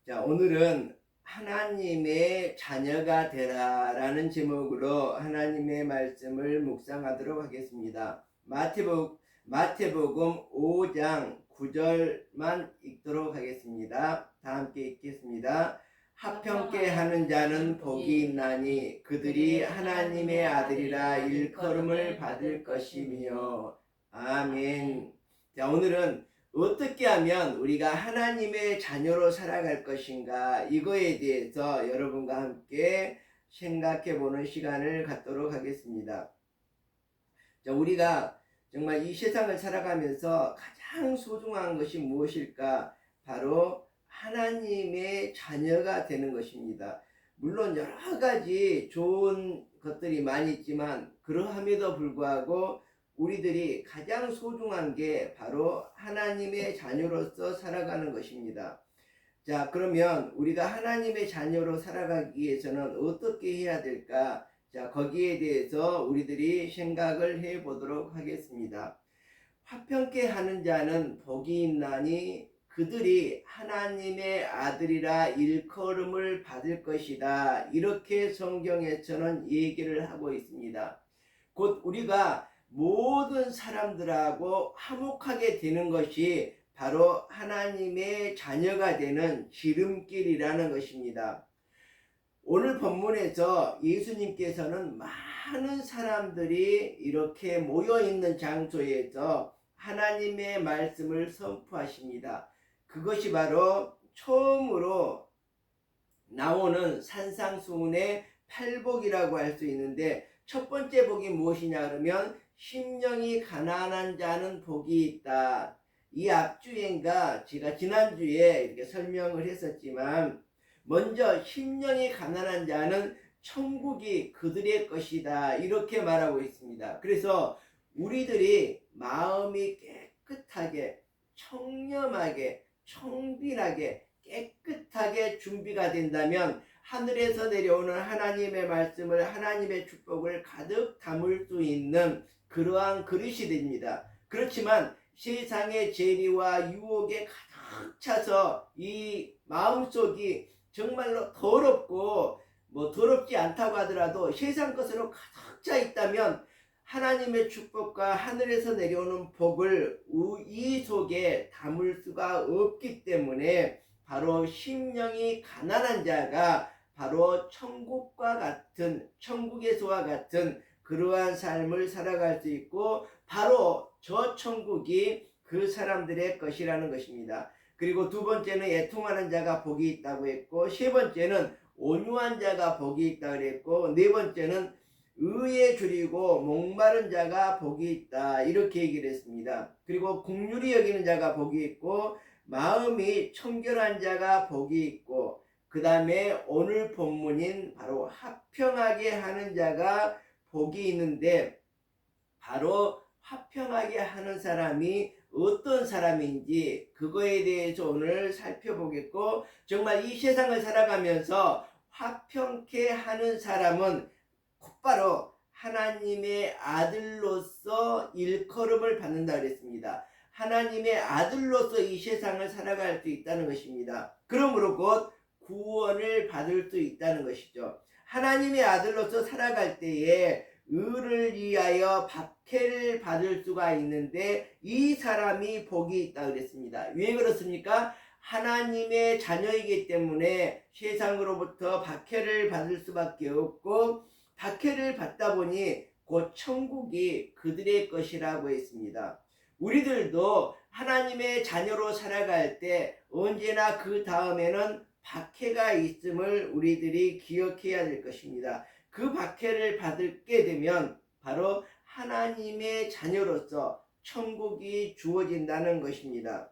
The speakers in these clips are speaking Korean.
자, 오늘은 하나님의 자녀가 되라라는 제목으로 하나님의 말씀을 묵상하도록 하겠습니다. 마태복음 5장 9절만 읽도록 하겠습니다. 다 함께 읽겠습니다. 합평케 하는 자는 복이 있나니 그들이 하나님의 아들이라 일컬음을 받을 것이며. 아멘. 자, 오늘은 어떻게 하면 우리가 하나님의 자녀로 살아갈 것인가, 이거에 대해서 여러분과 함께 생각해 보는 시간을 갖도록 하겠습니다. 자, 우리가 정말 이 세상을 살아가면서 가장 소중한 것이 무엇일까? 바로 하나님의 자녀가 되는 것입니다. 물론 여러 가지 좋은 것들이 많이 있지만 그러함에도 불구하고 우리들이 가장 소중한 게 바로 하나님의 자녀로서 살아가는 것입니다. 자, 그러면 우리가 하나님의 자녀로 살아가기 위해서는 어떻게 해야 될까? 자, 거기에 대해서 우리들이 생각을 해 보도록 하겠습니다. 화평케 하는 자는 복이 있나니 그들이 하나님의 아들이라 일컬음을 받을 것이다. 이렇게 성경에서는 얘기를 하고 있습니다. 곧 우리가 모든 사람들하고 화목하게 되는 것이 바로 하나님의 자녀가 되는 지름길이라는 것입니다. 오늘 본문에서 예수님께서는 많은 사람들이 이렇게 모여 있는 장소에서 하나님의 말씀을 선포하십니다. 그것이 바로 처음으로 나오는 산상수훈의 8복이라고 할 수 있는데, 첫 번째 복이 무엇이냐 그러면 심령이 가난한 자는 복이 있다. 이 앞주인가 제가 지난주에 이렇게 설명을 했었지만, 먼저 심령이 가난한 자는 천국이 그들의 것이다, 이렇게 말하고 있습니다. 그래서 우리들이 마음이 깨끗하게, 청렴하게, 청빈하게, 깨끗하게 준비가 된다면 하늘에서 내려오는 하나님의 말씀을, 하나님의 축복을 가득 담을 수 있는 그러한 그릇이 됩니다. 그렇지만 세상의 재리와 유혹에 가득 차서 이 마음속이 정말로 더럽고, 더럽지 않다고 하더라도 세상 것으로 가득 차 있다면 하나님의 축복과 하늘에서 내려오는 복을 이 속에 담을 수가 없기 때문에 바로 심령이 가난한 자가 바로 천국과 같은, 천국에서와 같은 그러한 삶을 살아갈 수 있고, 바로 저 천국이 그 사람들의 것이라는 것입니다. 그리고 두 번째는 애통하는 자가 복이 있다고 했고, 세 번째는 온유한 자가 복이 있다고 했고, 네 번째는 의에 줄이고 목마른 자가 복이 있다, 이렇게 얘기를 했습니다. 그리고 긍휼히 여기는 자가 복이 있고, 마음이 청결한 자가 복이 있고, 그 다음에 오늘 본문인 바로 화평하게 하는 자가 복이 있는데, 바로 화평하게 하는 사람이 어떤 사람인지 그거에 대해서 오늘 살펴보겠고, 정말 이 세상을 살아가면서 화평케 하는 사람은 곧바로 하나님의 아들로서 일컬음을 받는다 그랬습니다. 하나님의 아들로서 이 세상을 살아갈 수 있다는 것입니다. 그러므로 곧 구원을 받을 수 있다는 것이죠. 하나님의 아들로서 살아갈 때에 의를 위하여 박해를 받을 수가 있는데, 이 사람이 복이 있다 그랬습니다. 왜 그렇습니까? 하나님의 자녀이기 때문에 세상으로부터 박해를 받을 수밖에 없고, 박해를 받다 보니 곧 천국이 그들의 것이라고 했습니다. 우리들도 하나님의 자녀로 살아갈 때 언제나 그 다음에는 박해가 있음을 우리들이 기억해야 될 것입니다. 그 박해를 받게 되면 바로 하나님의 자녀로서 천국이 주어진다는 것입니다.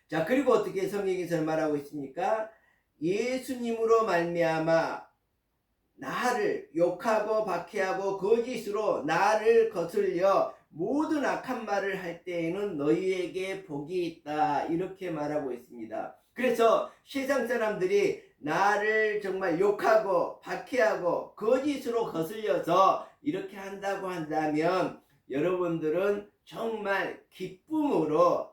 자, 그리고 어떻게 성경에서 말하고 있습니까? 예수님으로 말미암아 나를 욕하고 박해하고 거짓으로 나를 거슬려 모든 악한 말을 할 때에는 너희에게 복이 있다, 이렇게 말하고 있습니다. 그래서 세상 사람들이 나를 정말 욕하고 박해하고 거짓으로 거슬려서 이렇게 한다고 한다면 여러분들은 정말 기쁨으로,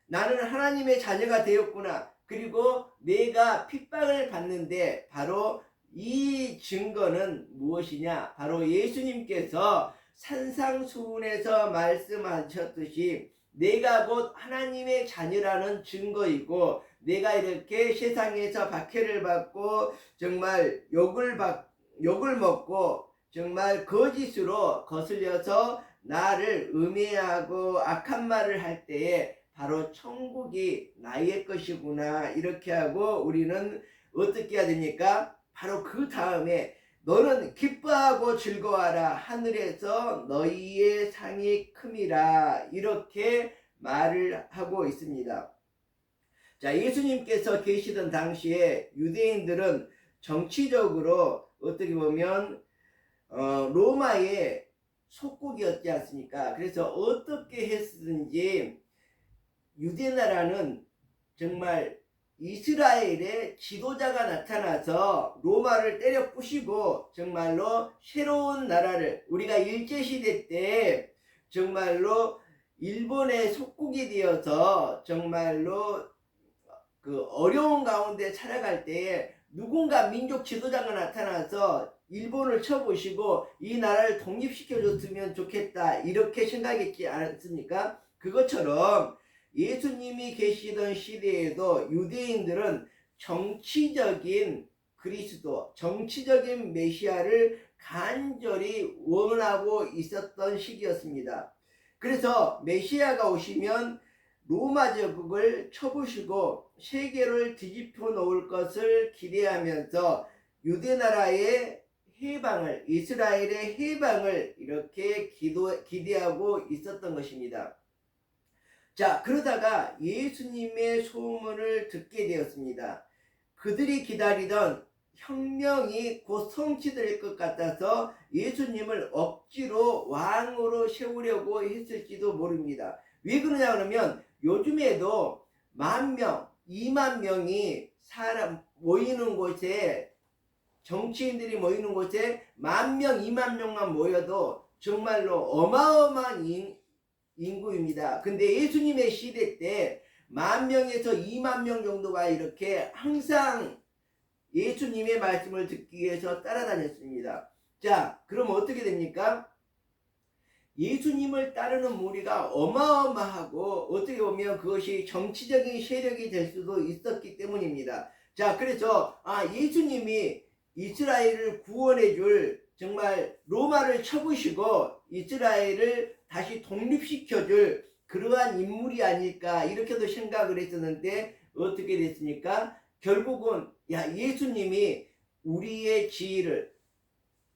나는 하나님의 자녀가 되었구나, 그리고 내가 핍박을 받는데 바로 이 증거는 무엇이냐? 바로 예수님께서 산상수훈에서 말씀하셨듯이 내가 곧 하나님의 자녀라는 증거이고, 내가 이렇게 세상에서 박해를 받고 정말 욕을 먹고 정말 거짓으로 거슬려서 나를 음해하고 악한 말을 할 때에 바로 천국이 나의 것이구나, 이렇게 하고 우리는 어떻게 해야 됩니까? 바로 그 다음에 너는 기뻐하고 즐거워하라, 하늘에서 너희의 상이 큼이라, 이렇게 말을 하고 있습니다. 자, 예수님께서 계시던 당시에 유대인들은 정치적으로 어떻게 보면 로마의 속국이었지 않습니까? 그래서 어떻게 했든지 유대나라는 정말 이스라엘의 지도자가 나타나서 로마를 때려 부시고 정말로 새로운 나라를, 우리가 일제시대 때 정말로 일본의 속국이 되어서 정말로 그 어려운 가운데 살아갈 때에 누군가 민족 지도자가 나타나서 일본을 쳐보시고 이 나라를 독립시켜줬으면 좋겠다, 이렇게 생각했지 않습니까? 그것처럼 예수님이 계시던 시대에도 유대인들은 정치적인 그리스도, 정치적인 메시아를 간절히 원하고 있었던 시기였습니다. 그래서 메시아가 오시면 로마 제국을 쳐부시고 세계를 뒤집어 놓을 것을 기대하면서 유대 나라의 해방을, 이스라엘의 해방을 이렇게 기대하고 있었던 것입니다. 자, 그러다가 예수님의 소문을 듣게 되었습니다. 그들이 기다리던 혁명이 곧 성취될 것 같아서 예수님을 억지로 왕으로 세우려고 했을지도 모릅니다. 왜 그러냐 그러면 요즘에도 10,000명, 20,000명이 사람 모이는 곳에, 정치인들이 모이는 곳에 10,000명, 20,000명만 모여도 정말로 어마어마한 인구입니다. 근데 예수님의 시대 때 10,000명에서 20,000명 정도가 이렇게 항상 예수님의 말씀을 듣기 위해서 따라다녔습니다. 자, 그럼 어떻게 됩니까? 예수님을 따르는 무리가 어마어마하고 어떻게 보면 그것이 정치적인 세력이 될 수도 있었기 때문입니다. 자, 그래서 예수님이 이스라엘을 구원해 줄, 정말 로마를 쳐부시고 이스라엘을 다시 독립시켜 줄 그러한 인물이 아닐까, 이렇게도 생각을 했었는데 어떻게 됐습니까? 결국은 예수님이 우리의 지위를,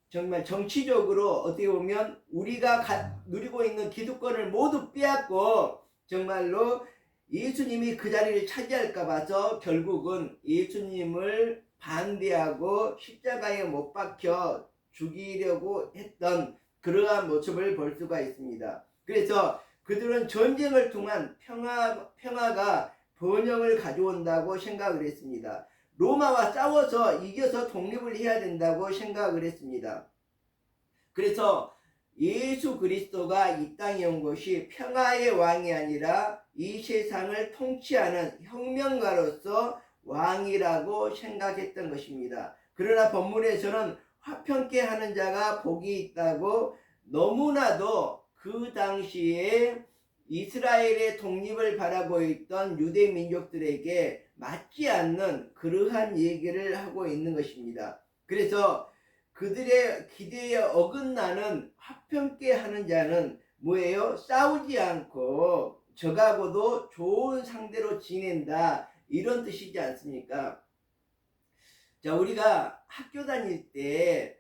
정말 정치적으로 어떻게 보면 우리가 누리고 있는 기득권을 모두 빼앗고 정말로 예수님이 그 자리를 차지할까 봐서 결국은 예수님을 반대하고 십자가에 못 박혀 죽이려고 했던 그러한 모습을 볼 수가 있습니다. 그래서 그들은 전쟁을 통한 평화가 번영을 가져온다고 생각을 했습니다. 로마와 싸워서 이겨서 독립을 해야 된다고 생각을 했습니다. 그래서 예수 그리스도가 이 땅에 온 것이 평화의 왕이 아니라 이 세상을 통치하는 혁명가로서 왕이라고 생각했던 것입니다. 그러나 본문에서는 화평케 하는 자가 복이 있다고 너무나도 그 당시에 이스라엘의 독립을 바라고 있던 유대 민족들에게 맞지 않는 그러한 얘기를 하고 있는 것입니다. 그래서 그들의 기대에 어긋나는 화평케 하는 자는 뭐예요? 싸우지 않고 적하고도 좋은 상대로 지낸다, 이런 뜻이지 않습니까? 자, 우리가 학교 다닐 때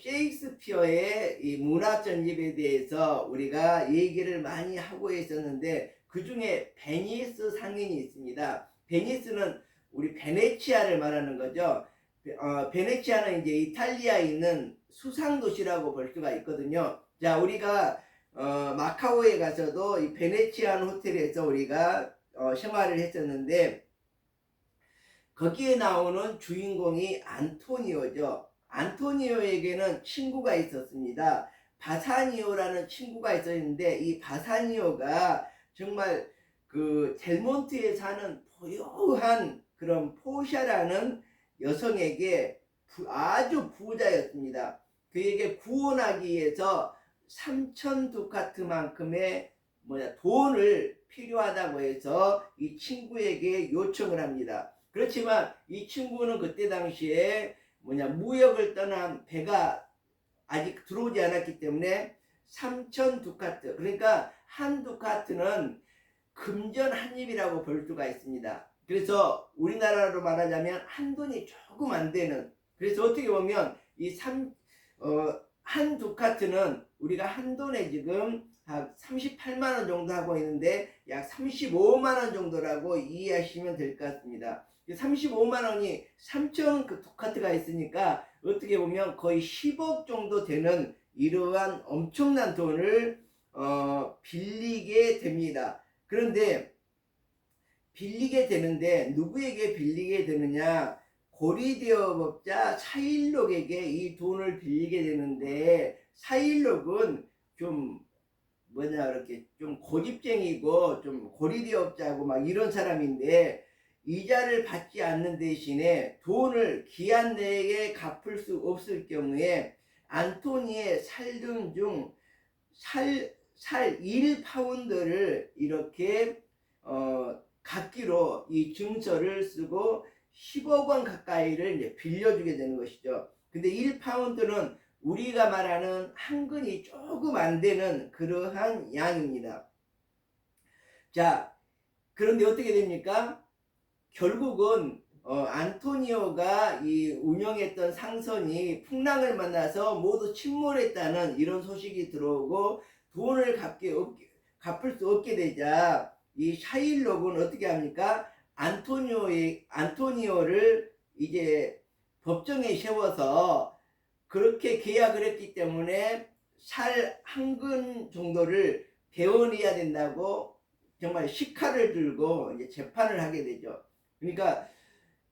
셰익스피어의 이 문학 전집에 대해서 우리가 얘기를 많이 하고 있었는데 그 중에 베니스 상인이 있습니다. 베니스는 우리 베네치아를 말하는 거죠. 베네치아는 이제 이탈리아에 있는 수상 도시라고 볼 수가 있거든요. 자, 우리가 마카오에 가서도 이 베네치안 호텔에서 우리가 생활을 했었는데 거기에 나오는 주인공이 안토니오죠. 안토니오에게는 친구가 있었습니다. 바사니오라는 친구가 있었는데 이 바사니오가 정말 그 델몬트에 사는 고요한 그런 포샤라는 여성에게 아주 부자였습니다. 그에게 구원하기 위해서 3천 두카트만큼의 돈을 필요하다고 해서 이 친구에게 요청을 합니다. 그렇지만 이 친구는 그때 당시에 무역을 떠난 배가 아직 들어오지 않았기 때문에 3천 두카트, 그러니까 한 두카트는 금전 한 입이라고 볼 수가 있습니다. 그래서 우리나라로 말하자면 한 돈이 조금 안 되는, 그래서 어떻게 보면 한 두카트는 우리가 한 돈에 지금 한 38만 원 정도 하고 있는데 약 35만 원 정도라고 이해하시면 될 것 같습니다. 35만 원이 3천 그 두카트가 있으니까 어떻게 보면 거의 10억 정도 되는 이러한 엄청난 돈을 빌리게 됩니다. 그런데 빌리게 되는데 누구에게 빌리게 되느냐? 고리대업업자 사일록에게 이 돈을 빌리게 되는데, 사일록은 좀 이렇게 좀 고집쟁이고 좀 고리대업자고 막 이런 사람인데, 이자를 받지 않는 대신에 돈을 기한 내에 갚을 수 없을 경우에 안토니의 살등 중 살 1파운드를 이렇게 갚기로 이 증서를 쓰고 10억 원 가까이를 이제 빌려주게 되는 것이죠. 근데 1파운드는 우리가 말하는 한근이 조금 안 되는 그러한 양입니다. 자, 그런데 어떻게 됩니까? 결국은 안토니오가 이 운영했던 상선이 풍랑을 만나서 모두 침몰했다는 이런 소식이 들어오고 돈을 갚을 수 없게 되자 이 샤일록은 어떻게 합니까? 안토니오를 이제 법정에 세워서 그렇게 계약을 했기 때문에 살 한 근 정도를 배원해야 된다고 정말 식칼을 들고 이제 재판을 하게 되죠. 그러니까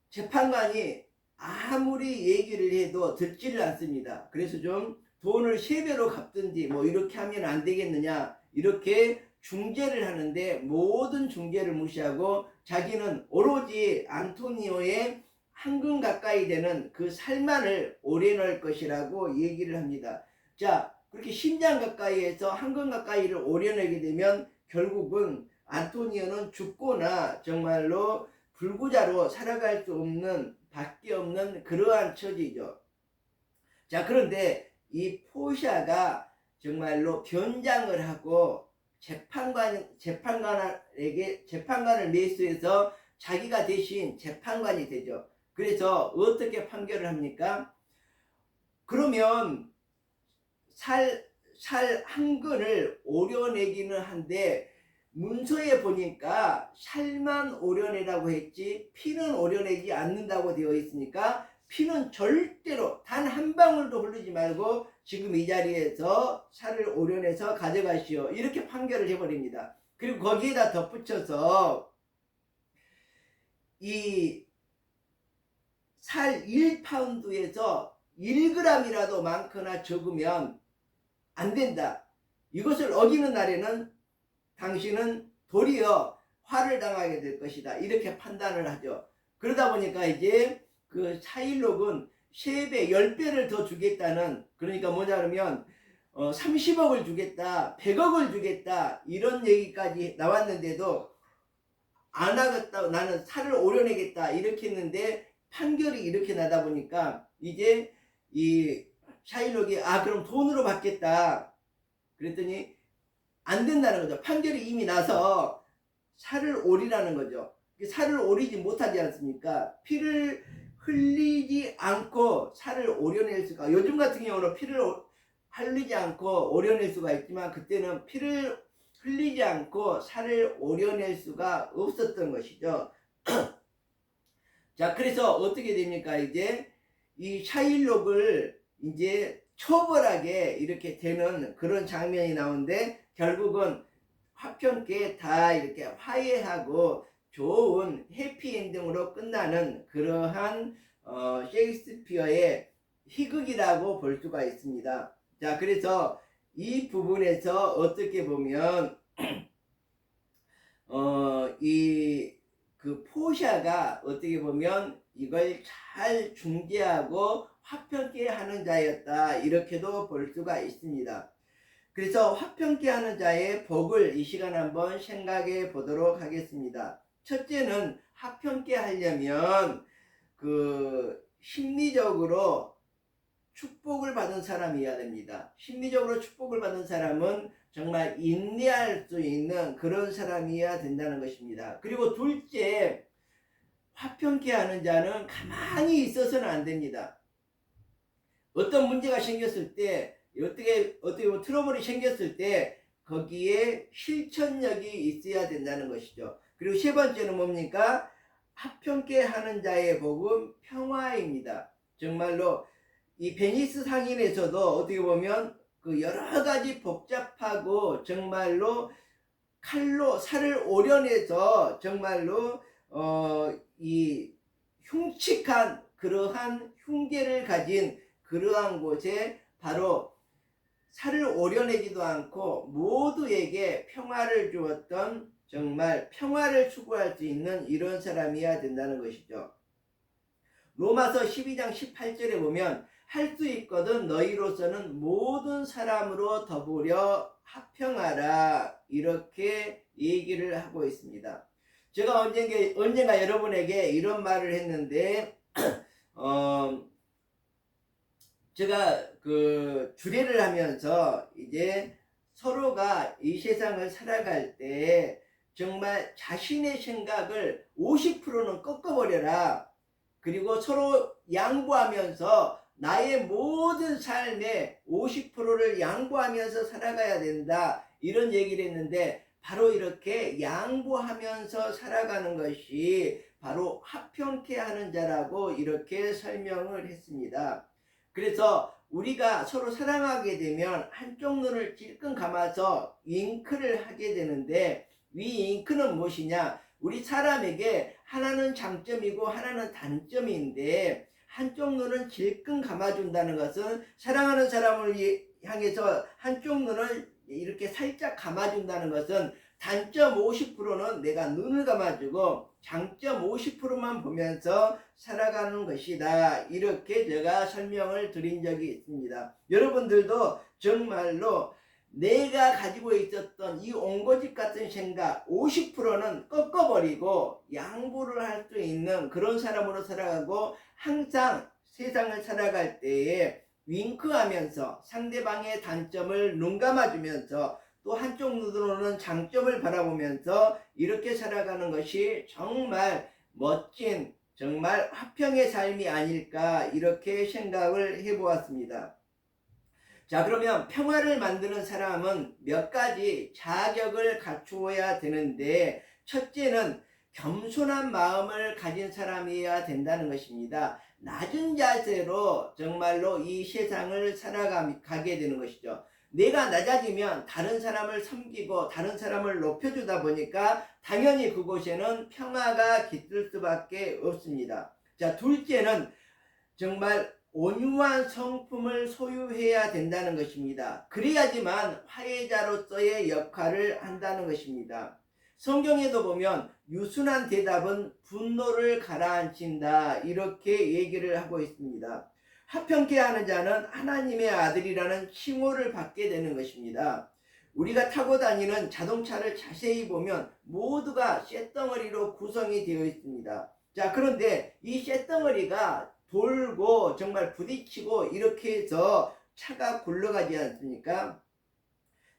재판관이 아무리 얘기를 해도 듣지를 않습니다. 그래서 좀 돈을 3배로 갚든지 이렇게 하면 안 되겠느냐, 이렇게 중재를 하는데 모든 중재를 무시하고 자기는 오로지 안토니오의 한 근 가까이 되는 그 살만을 오려낼 것이라고 얘기를 합니다. 자, 그렇게 심장 가까이에서 한 근 가까이를 오려내게 되면 결국은 안토니오는 죽거나 정말로 불구자로 살아갈 수 없는 밖에 없는 그러한 처지죠. 자, 그런데 이 포샤가 정말로 변장을 하고 재판관을 매수해서 자기가 대신 재판관이 되죠. 그래서 어떻게 판결을 합니까? 그러면 살 한 근을 오려내기는 한데 문서에 보니까 살만 오려내라고 했지 피는 오려내지 않는다고 되어 있으니까 피는 절대로 단 한 방울도 흐르지 말고 지금 이 자리에서 살을 오려내서 가져가시오, 이렇게 판결을 해버립니다. 그리고 거기에다 덧붙여서 이 살 1파운드에서 1g이라도 많거나 적으면 안 된다. 이것을 어기는 날에는 당신은 도리어 화를 당하게 될 것이다, 이렇게 판단을 하죠. 그러다 보니까 이제 그 샤일록은 3배, 10배를 더 주겠다는, 그러니까 뭐냐면 30억을 주겠다, 100억을 주겠다, 이런 얘기까지 나왔는데도 안 하겠다, 나는 살을 오려내겠다, 이렇게 했는데 판결이 이렇게 나다 보니까 이제 이 샤일록이 그럼 돈으로 받겠다 그랬더니 안 된다는 거죠. 판결이 이미 나서 살을 오리라는 거죠. 살을 오리지 못하지 않습니까? 피를 흘리지 않고 살을 오려낼 수가, 요즘 같은 경우는 피를 흘리지 않고 오려낼 수가 있지만 그때는 피를 흘리지 않고 살을 오려낼 수가 없었던 것이죠. 자, 그래서 어떻게 됩니까? 이제 이 샤일록을 이제 처벌하게 이렇게 되는 그런 장면이 나오는데 결국은 화평케 다 이렇게 화해하고 좋은 해피엔딩으로 끝나는 그러한 셰익스피어의 희극이라고 볼 수가 있습니다. 자, 그래서 이 부분에서 어떻게 보면 이 그 포샤가 어떻게 보면 이걸 잘 중재하고 화평케 하는 자였다, 이렇게도 볼 수가 있습니다. 그래서 화평케 하는 자의 복을 이 시간 한번 생각해 보도록 하겠습니다. 첫째는 화평케 하려면 그 심리적으로 축복을 받은 사람이어야 됩니다. 심리적으로 축복을 받은 사람은 정말 인내할 수 있는 그런 사람이어야 된다는 것입니다. 그리고 둘째, 화평케 하는 자는 가만히 있어서는 안 됩니다. 어떤 문제가 생겼을 때, 어떻게 뭐 트러블이 생겼을 때 거기에 실천력이 있어야 된다는 것이죠. 그리고 세 번째는 뭡니까? 화평케 하는 자의 복은 평화입니다. 정말로 이 베니스 상인에서도 어떻게 보면 그 여러 가지 복잡하고 정말로 칼로 살을 오려내서 정말로 이 흉측한 그러한 흉계를 가진 그러한 곳에 바로 살을 오려내지도 않고 모두에게 평화를 주었던, 정말 평화를 추구할 수 있는 이런 사람이어야 된다는 것이죠. 로마서 12장 18절에 보면 할 수 있거든 너희로서는 모든 사람으로 더불어 합평하라, 이렇게 얘기를 하고 있습니다. 제가 언젠가 여러분에게 이런 말을 했는데 제가 그 주례를 하면서 이제 서로가 이 세상을 살아갈 때 정말 자신의 생각을 50%는 꺾어버려라, 그리고 서로 양보하면서 나의 모든 삶의 50%를 양보하면서 살아가야 된다, 이런 얘기를 했는데, 바로 이렇게 양보하면서 살아가는 것이 바로 화평케 하는 자라고 이렇게 설명을 했습니다. 그래서 우리가 서로 사랑하게 되면 한쪽 눈을 찔끔 감아서 윙크를 하게 되는데, 이 윙크는 무엇이냐? 우리 사람에게 하나는 장점이고 하나는 단점인데, 한쪽 눈은 질끈 감아준다는 것은 사랑하는 사람을 향해서 한쪽 눈을 이렇게 살짝 감아준다는 것은 단점 50%는 내가 눈을 감아주고 장점 50%만 보면서 살아가는 것이다, 이렇게 제가 설명을 드린 적이 있습니다. 여러분들도 정말로 내가 가지고 있었던 이 옹고집 같은 생각 50%는 꺾어버리고 양보를 할 수 있는 그런 사람으로 살아가고, 항상 세상을 살아갈 때에 윙크하면서 상대방의 단점을 눈 감아주면서 또 한쪽 눈으로는 장점을 바라보면서 이렇게 살아가는 것이 정말 멋진, 정말 화평의 삶이 아닐까, 이렇게 생각을 해보았습니다. 자, 그러면 평화를 만드는 사람은 몇 가지 자격을 갖추어야 되는데, 첫째는 겸손한 마음을 가진 사람이어야 된다는 것입니다. 낮은 자세로 정말로 이 세상을 살아가게 되는 것이죠. 내가 낮아지면 다른 사람을 섬기고 다른 사람을 높여주다 보니까 당연히 그곳에는 평화가 깃들 수밖에 없습니다. 자, 둘째는 정말 온유한 성품을 소유해야 된다는 것입니다. 그래야지만 화해자로서의 역할을 한다는 것입니다. 성경에도 보면 유순한 대답은 분노를 가라앉힌다, 이렇게 얘기를 하고 있습니다. 화평케 하는 자는 하나님의 아들이라는 칭호를 받게 되는 것입니다. 우리가 타고 다니는 자동차를 자세히 보면 모두가 쇳덩어리로 구성이 되어 있습니다. 자, 그런데 이 쇳덩어리가 돌고 정말 부딪히고 이렇게 해서 차가 굴러가지 않습니까?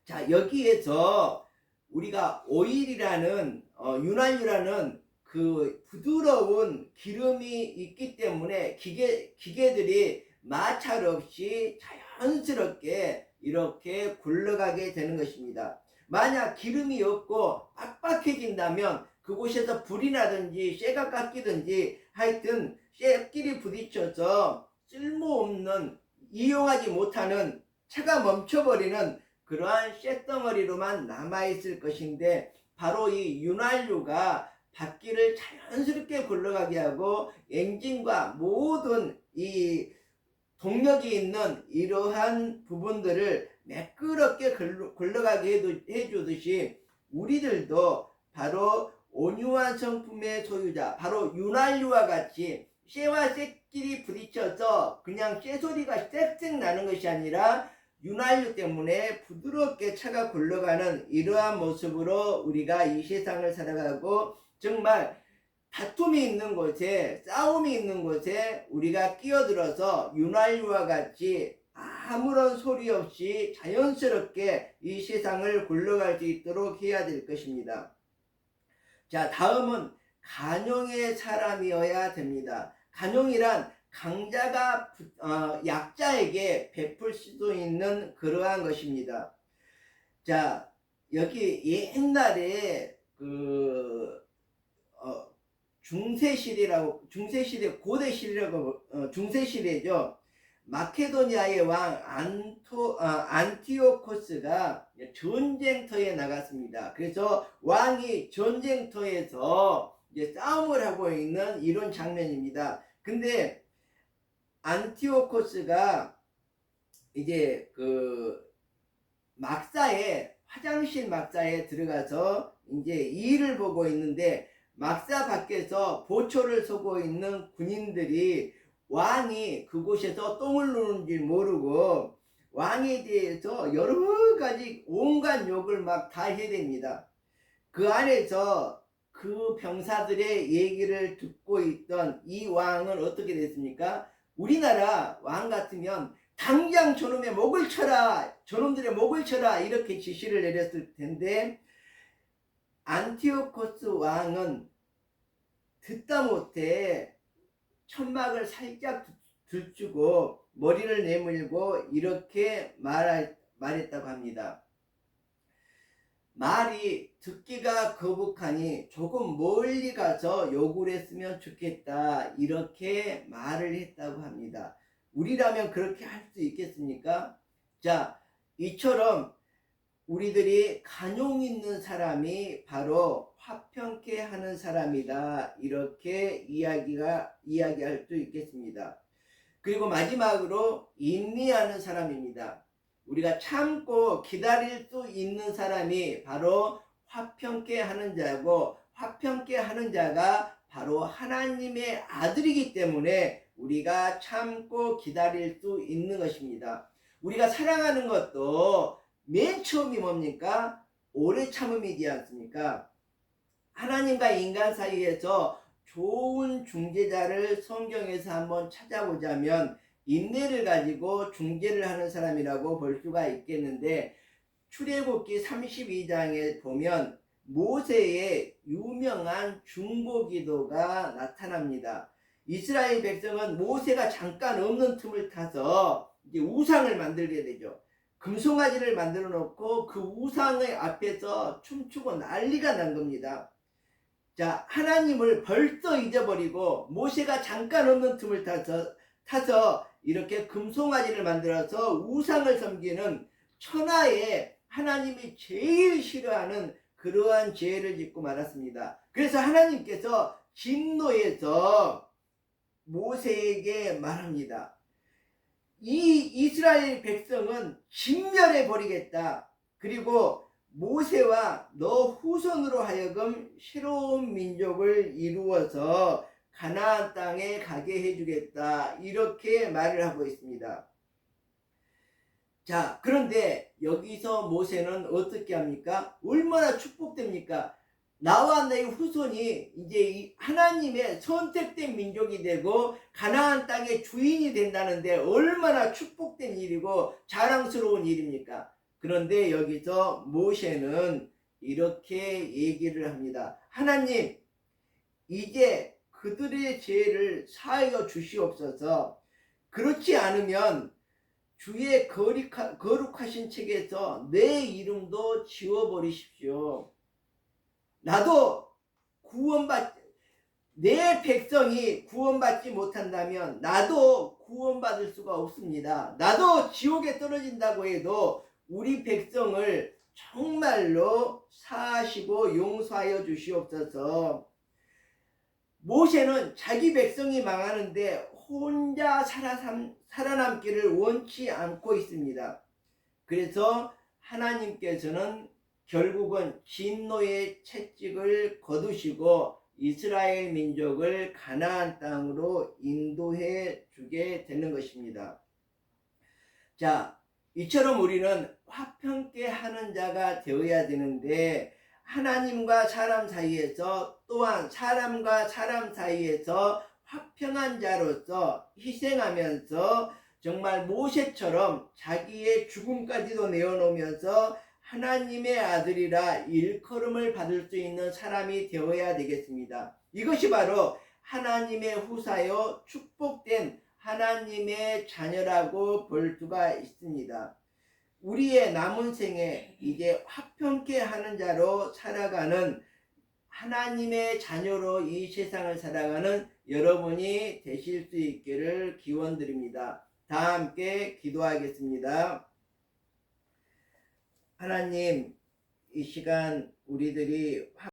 자, 여기에서 우리가 오일이라는 윤활유라는 그 부드러운 기름이 있기 때문에 기계들이 마찰 없이 자연스럽게 이렇게 굴러가게 되는 것입니다. 만약 기름이 없고 빡빡해진다면 그곳에서 불이 나든지 쇠가 깎이든지 하여튼 쇠끼리 부딪혀서 쓸모없는, 이용하지 못하는, 차가 멈춰버리는 그러한 쇳덩어리로만 남아있을 것인데, 바로 이 윤활유가 바퀴를 자연스럽게 굴러가게 하고 엔진과 모든 이 동력이 있는 이러한 부분들을 매끄럽게 굴러가게 해주듯이 우리들도 바로 온유한 성품의 소유자, 바로 윤활유와 같이 쇠와 쇠끼리 부딪혀서 그냥 쇠소리가 쌕쌕 나는 것이 아니라 윤활유 때문에 부드럽게 차가 굴러가는 이러한 모습으로 우리가 이 세상을 살아가고, 정말 다툼이 있는 곳에, 싸움이 있는 곳에 우리가 끼어들어서 윤활유와 같이 아무런 소리 없이 자연스럽게 이 세상을 굴러갈 수 있도록 해야 될 것입니다. 자, 다음은 간용의 사람이어야 됩니다. 간용이란 강자가 약자에게 베풀 수도 있는 그러한 것입니다. 자, 여기 옛날에 중세시대, 고대시대라고, 중세시대죠. 마케도니아의 왕 안티오코스가 전쟁터에 나갔습니다. 그래서 왕이 전쟁터에서 이제 싸움을 하고 있는 이런 장면입니다. 근데 안티오코스가 이제 화장실 막사에 들어가서 이제 일을 보고 있는데, 막사 밖에서 보초를 서고 있는 군인들이 왕이 그곳에서 똥을 누는지 모르고 왕에 대해서 여러 가지 온갖 욕을 막 다 해댑니다. 그 안에서 그 병사들의 얘기를 듣고 있던 이 왕은 어떻게 됐습니까? 우리나라 왕 같으면 당장 저놈의 목을 쳐라, 저놈들의 목을 쳐라, 이렇게 지시를 내렸을 텐데, 안티오코스 왕은 듣다 못해 천막을 살짝 들추고 머리를 내밀고 이렇게 말했다고 합니다. 말이 듣기가 거북하니 조금 멀리 가서 욕을 했으면 좋겠다, 이렇게 말을 했다고 합니다. 우리라면 그렇게 할 수 있겠습니까? 자, 이처럼 우리들이 간용 있는 사람이 바로 화평케 하는 사람이다, 이렇게 이야기할 수 있겠습니다. 그리고 마지막으로 인내하는 사람입니다. 우리가 참고 기다릴 수 있는 사람이 바로 화평케 하는 자고, 화평케 하는 자가 바로 하나님의 아들이기 때문에 우리가 참고 기다릴 수 있는 것입니다. 우리가 사랑하는 것도 맨 처음이 뭡니까? 오래 참음이지 않습니까? 하나님과 인간 사이에서 좋은 중재자를 성경에서 한번 찾아보자면 인내를 가지고 중재를 하는 사람이라고 볼 수가 있겠는데, 출애굽기 32장에 보면 모세의 유명한 중보기도가 나타납니다. 이스라엘 백성은 모세가 잠깐 없는 틈을 타서 이제 우상을 만들게 되죠. 금송아지를 만들어 놓고 그 우상의 앞에서 춤추고 난리가 난 겁니다. 자, 하나님을 벌써 잊어버리고 모세가 잠깐 없는 틈을 타서 이렇게 금송아지를 만들어서 우상을 섬기는 천하에 하나님이 제일 싫어하는 그러한 죄를 짓고 말았습니다. 그래서 하나님께서 진노해서 모세에게 말합니다. 이 이스라엘 백성은 진멸해 버리겠다. 그리고 모세와 너 후손으로 하여금 새로운 민족을 이루어서 가나안 땅에 가게 해주겠다, 이렇게 말을 하고 있습니다. 자, 그런데 여기서 모세는 어떻게 합니까? 얼마나 축복됩니까? 나와 내 후손이 이제 하나님의 선택된 민족이 되고 가나안 땅의 주인이 된다는데 얼마나 축복된 일이고 자랑스러운 일입니까? 그런데 여기서 모세는 이렇게 얘기를 합니다. 하나님, 이제 그들의 죄를 사하여 주시옵소서. 그렇지 않으면 주의 거룩하신 책에서 내 이름도 지워버리십시오. 나도 내 백성이 구원받지 못한다면 나도 구원받을 수가 없습니다. 나도 지옥에 떨어진다고 해도 우리 백성을 정말로 사하시고 용서하여 주시옵소서. 모세는 자기 백성이 망하는데 혼자 살아남기를 원치 않고 있습니다. 그래서 하나님께서는 결국은 진노의 채찍을 거두시고 이스라엘 민족을 가나안 땅으로 인도해 주게 되는 것입니다. 자, 이처럼 우리는 화평케 하는 자가 되어야 되는데, 하나님과 사람 사이에서, 또한 사람과 사람 사이에서 화평한 자로서 희생하면서 정말 모세처럼 자기의 죽음까지도 내어놓으면서 하나님의 아들이라 일컬음을 받을 수 있는 사람이 되어야 되겠습니다. 이것이 바로 하나님의 후사요 축복된 하나님의 자녀라고 볼 수가 있습니다. 우리의 남은 생에 이제 화평케 하는 자로 살아가는, 하나님의 자녀로 이 세상을 살아가는 여러분이 되실 수 있기를 기원드립니다. 다 함께 기도하겠습니다. 하나님, 이 시간 우리들이